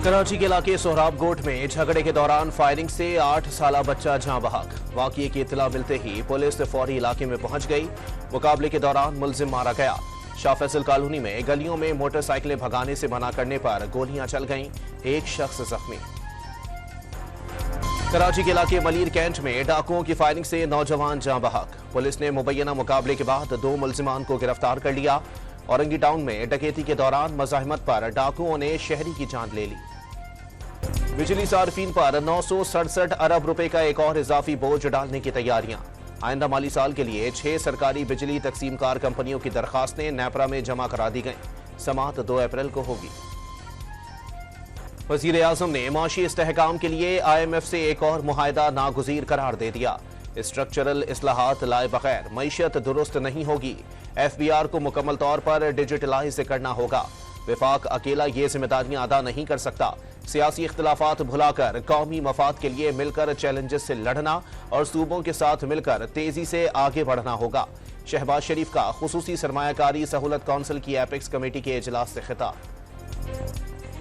कराची के इलाके सोहराबकोट में झगड़े के दौरान फायरिंग से 8 साला बच्चा जाँ बहक। वाकये की इत्तला मिलते ही पुलिस फौरी इलाके में पहुंच गई। मुकाबले के दौरान मुलजिम मारा गया। शाह फैसल कॉलोनी में गलियों में मोटरसाइकिलें भगाने से मना करने पर गोलियां चल गईं। एक शख्स जख्मी। कराची के इलाके मलीर कैंट में डाकुओं की फायरिंग से नौजवान जाँ बहक। पुलिस ने मुबैना मुकाबले के बाद 2 मुलजिमान को गिरफ्तार कर लिया। औरंगी टाउन में डकैती के दौरान मज़ाहिमत पर डाकुओं ने शहरी की जान ले ली। बिजली सार्फिन पर 967 अरब रुपए का एक और इजाफी बोझ डालने की तैयारियां। आइंदा माली साल के लिए 6 सरकारी बिजली तकसीमकार कंपनियों की दरखास्तें नेपरा में जमा करा दी गईं। समाअत 2 अप्रैल को होगी। वजीर आजम ने माशी इस्तेहकाम के लिए IMF से एक और मुआहदा नागुज़ीर करार दे दिया। स्ट्रक्चरल इस्लाहात लाए बगैर मईशत दुरुस्त नहीं होगी। FBR को मुकम्मल तौर पर डिजिटलाइज करना होगा। विफाक अकेला ये जिम्मेदारियां अदा नहीं कर सकता। सियासी इख्तिलाफात भुलाकर कौमी मफाद के लिए मिलकर चैलेंजेस से लड़ना और सूबों के साथ मिलकर तेजी से आगे बढ़ना होगा। शहबाज शरीफ का खुसूसी सरमायाकारी सहूलत काउंसिल की एपेक्स कमेटी के इजलास से खिताब।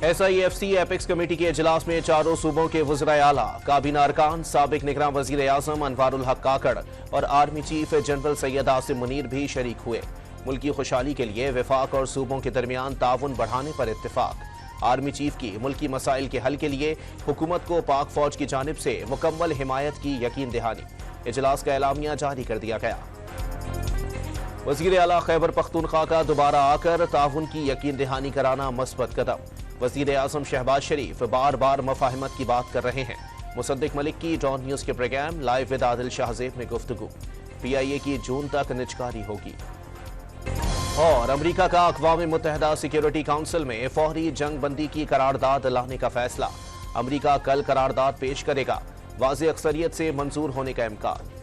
SIFC एपेक्स कमेटी के इजलास में चारों सूबों के वज़राए आला, काबीना अरकान, साबिक निगरान वज़ीर आज़म अनवारुल हक काकड़ और army chief general Syed Asim Munir भी शरीक हुए। मुल्की खुशहाली के लिए विफाक और सूबों के दरमियान ताउन बढ़ाने पर इत्तिफाक। आर्मी चीफ की मुल्की मसाइल के हल के लिए हुकूमत को पाक फौज की जानिब से मुकम्मल हिमायत की यकीन दहानी। इजलास का एलामिया जारी कर दिया गया। वज़ीर आला खैबर पख्तूनख्वा का दोबारा आकर ताउन की यकीन दहानी कराना मस्बत कदम। वज़ीर आज़म शहबाज शरीफ बार बार मफाहिमत की बात कर रहे हैं। मुसद्दिक मलिक की डॉन न्यूज़ के programme live with Adil Shahzeb में गुफ्तगू। PIA की जून तक निजकारी होगी। और अमेरिका का अक़वाम मुत्तहिदा सिक्योरिटी काउंसिल में फौरी जंग बंदी की करारदाद लाने का फैसला। अमेरिका कल करारदाद पेश करेगा। वाज़ेह अक्सरियत से मंजूर होने का इम्कान।